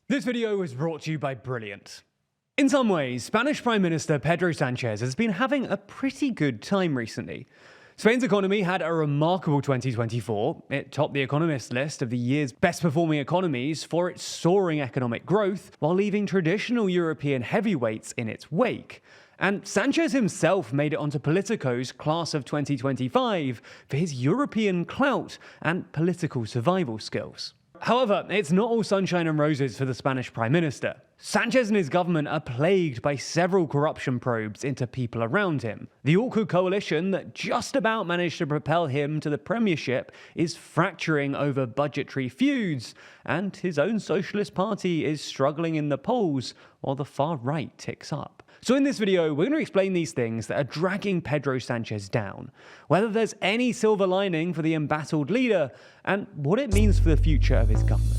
This video was brought to you by Brilliant. In some ways, Spanish Prime Minister Pedro Sánchez has been having a pretty good time recently. Spain's economy had a remarkable 2024. It topped the Economist list of the year's best performing economies for its soaring economic growth, while leaving traditional European heavyweights in its wake. And Sánchez himself made it onto Politico's Class of 2025 for his European clout and political survival skills. However, it's not all sunshine and roses for the Spanish Prime Minister. Sánchez and his government are plagued by several corruption probes into people around him. The awkward coalition that just about managed to propel him to the premiership is fracturing over budgetary feuds, and his own Socialist Party is struggling in the polls while the far right ticks up. So in this video, we're going to explain these things that are dragging Pedro Sánchez down, whether there's any silver lining for the embattled leader, and what it means for the future of his government.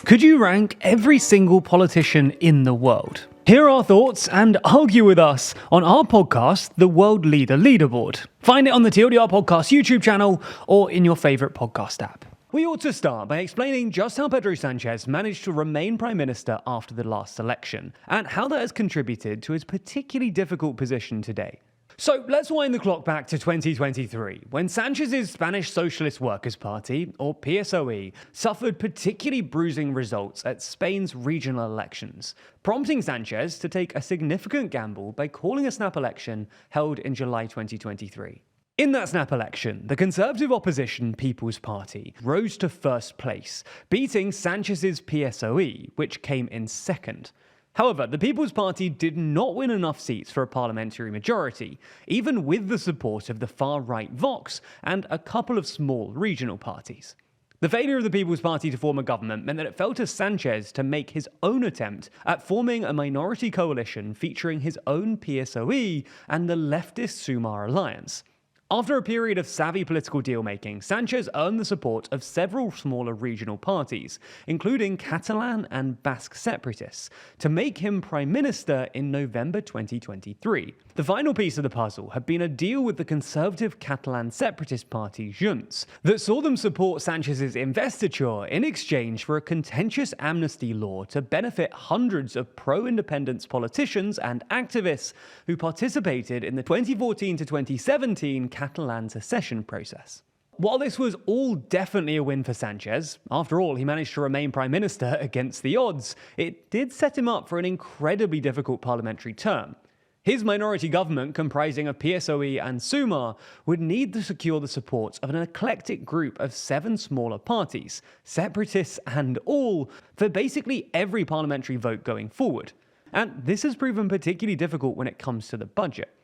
Could you rank every single politician in the world? Hear our thoughts and argue with us on our podcast, The World Leader Leaderboard. Find it on the TLDR Podcast YouTube channel or in your favourite podcast app. We ought to start by explaining just how Pedro Sánchez managed to remain Prime Minister after the last election, and how that has contributed to his particularly difficult position today. So let's wind the clock back to 2023, when Sánchez's Spanish Socialist Workers' Party, or PSOE, suffered particularly bruising results at Spain's regional elections, prompting Sánchez to take a significant gamble by calling a snap election held in July 2023. In that snap election, the Conservative opposition People's Party rose to first place, beating Sánchez's PSOE, which came in second. However, the People's Party did not win enough seats for a parliamentary majority, even with the support of the far-right Vox and a couple of small regional parties. The failure of the People's Party to form a government meant that it fell to Sánchez to make his own attempt at forming a minority coalition featuring his own PSOE and the leftist Sumar alliance. After a period of savvy political deal-making, Sánchez earned the support of several smaller regional parties, including Catalan and Basque separatists, to make him Prime Minister in November 2023. The final piece of the puzzle had been a deal with the conservative Catalan separatist party Junts that saw them support Sánchez's investiture in exchange for a contentious amnesty law to benefit hundreds of pro-independence politicians and activists who participated in the 2014 to 2017 Catalan secession process. While this was all definitely a win for Sánchez, after all, he managed to remain Prime Minister against the odds, it did set him up for an incredibly difficult parliamentary term. His minority government, comprising of PSOE and Sumar, would need to secure the support of an eclectic group of 7 smaller parties, separatists and all, for basically every parliamentary vote going forward. And this has proven particularly difficult when it comes to the budget.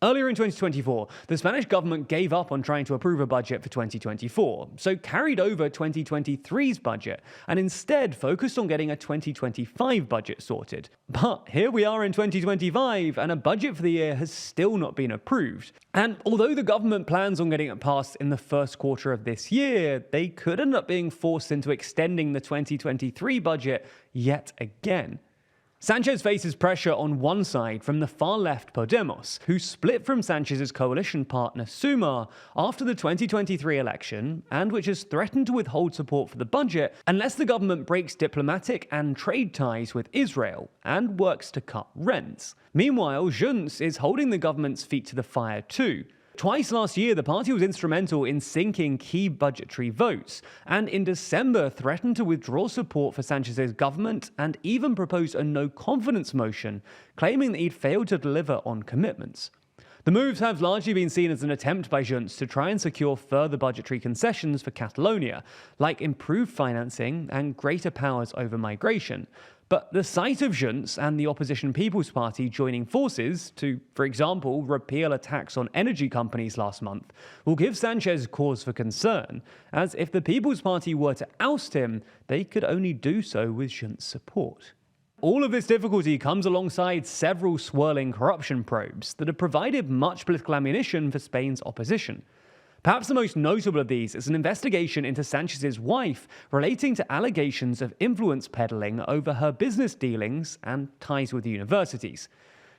Earlier in 2024, the Spanish government gave up on trying to approve a budget for 2024, so carried over 2023's budget and instead focused on getting a 2025 budget sorted. But here we are in 2025, and a budget for the year has still not been approved. And although the government plans on getting it passed in the first quarter of this year, they could end up being forced into extending the 2023 budget yet again. Sánchez faces pressure on one side from the far-left Podemos, who split from Sánchez's coalition partner Sumar after the 2023 election, and which has threatened to withhold support for the budget unless the government breaks diplomatic and trade ties with Israel and works to cut rents. Meanwhile, Junts is holding the government's feet to the fire too. Twice last year, the party was instrumental in sinking key budgetary votes, and in December threatened to withdraw support for Sánchez's government and even proposed a no-confidence motion, claiming that he'd failed to deliver on commitments. The moves have largely been seen as an attempt by Junts to try and secure further budgetary concessions for Catalonia, like improved financing and greater powers over migration. But the sight of Junts and the opposition People's Party joining forces to, for example, repeal a tax on energy companies last month will give Sánchez cause for concern, as if the People's Party were to oust him, they could only do so with Junts' support. All of this difficulty comes alongside several swirling corruption probes that have provided much political ammunition for Spain's opposition. Perhaps the most notable of these is an investigation into Sanchez's wife relating to allegations of influence peddling over her business dealings and ties with universities.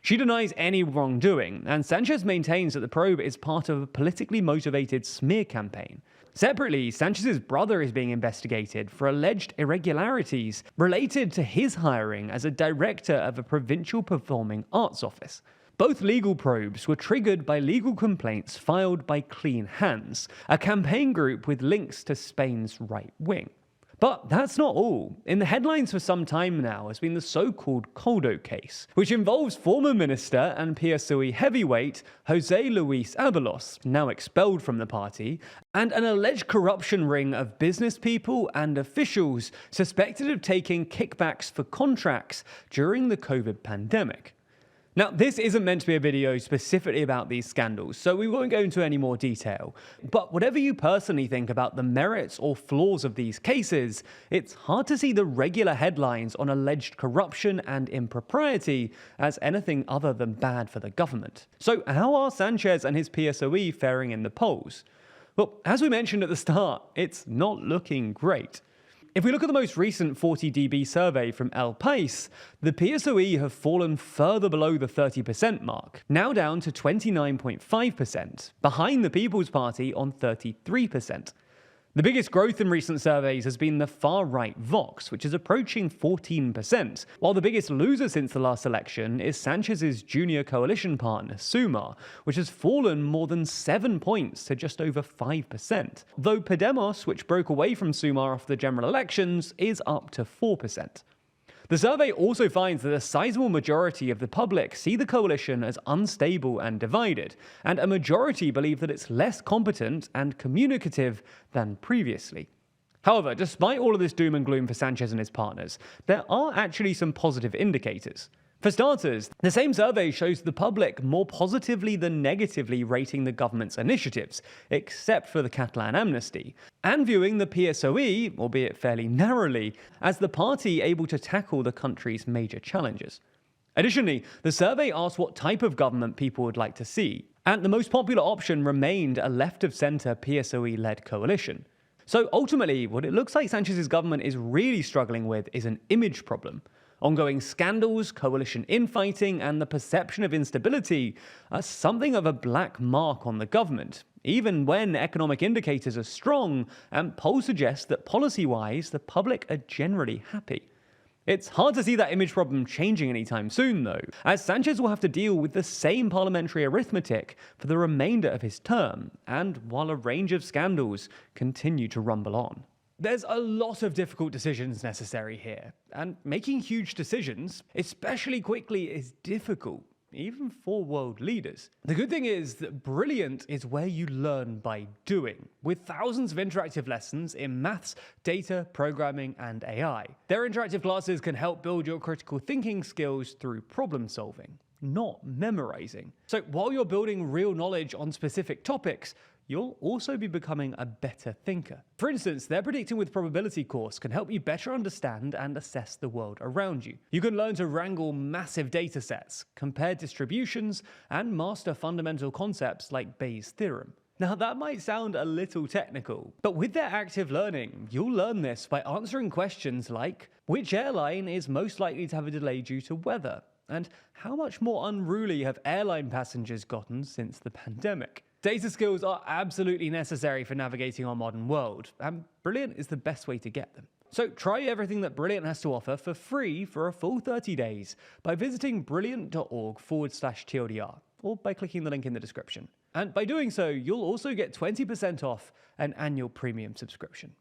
She denies any wrongdoing, and Sanchez maintains that the probe is part of a politically motivated smear campaign. Separately, Sanchez's brother is being investigated for alleged irregularities related to his hiring as a director of a provincial performing arts office. Both legal probes were triggered by legal complaints filed by Clean Hands, a campaign group with links to Spain's right wing. But that's not all. In the headlines for some time now has been the so-called Coldo case, which involves former minister and PSOE heavyweight José Luis Ábalos, now expelled from the party, and an alleged corruption ring of business people and officials suspected of taking kickbacks for contracts during the COVID pandemic. Now, this isn't meant to be a video specifically about these scandals, so we won't go into any more detail. But whatever you personally think about the merits or flaws of these cases, it's hard to see the regular headlines on alleged corruption and impropriety as anything other than bad for the government. So how are Sanchez and his PSOE faring in the polls? Well, as we mentioned at the start, it's not looking great. If we look at the most recent 40dB survey from El País, the PSOE have fallen further below the 30% mark, now down to 29.5%, behind the People's Party on 33%. The biggest growth in recent surveys has been the far-right Vox, which is approaching 14%, while the biggest loser since the last election is Sanchez's junior coalition partner, Sumar, which has fallen more than 7 points to just over 5%, though Podemos, which broke away from Sumar after the general elections, is up to 4%. The survey also finds that a sizable majority of the public see the coalition as unstable and divided, and a majority believe that it's less competent and communicative than previously. However, despite all of this doom and gloom for Sanchez and his partners, there are actually some positive indicators. For starters, the same survey shows the public more positively than negatively rating the government's initiatives, except for the Catalan amnesty, and viewing the PSOE, albeit fairly narrowly, as the party able to tackle the country's major challenges. Additionally, the survey asked what type of government people would like to see, and the most popular option remained a left-of-centre PSOE-led coalition. So ultimately, what it looks like Sanchez's government is really struggling with is an image problem. Ongoing scandals, coalition infighting, and the perception of instability are something of a black mark on the government, even when economic indicators are strong and polls suggest that policy-wise, the public are generally happy. It's hard to see that image problem changing anytime soon, though, as Sanchez will have to deal with the same parliamentary arithmetic for the remainder of his term, and while a range of scandals continue to rumble on. There's a lot of difficult decisions necessary here, and making huge decisions, especially quickly, is difficult, even for world leaders. The good thing is that brilliant is where you learn by doing, with thousands of interactive lessons in maths, data, programming, and AI. Their interactive classes can help build your critical thinking skills through problem solving, not memorizing. So while you're building real knowledge on specific topics, you'll also be becoming a better thinker. For instance, their Predicting with Probability course can help you better understand and assess the world around you. You can learn to wrangle massive data sets, compare distributions, and master fundamental concepts like Bayes' theorem. Now that might sound a little technical, but with their active learning, you'll learn this by answering questions like, which airline is most likely to have a delay due to weather? And how much more unruly have airline passengers gotten since the pandemic? Data skills are absolutely necessary for navigating our modern world, and Brilliant is the best way to get them. So try everything that Brilliant has to offer for free for a full 30 days by visiting brilliant.org/TLDR, or by clicking the link in the description. And by doing so, you'll also get 20% off an annual premium subscription.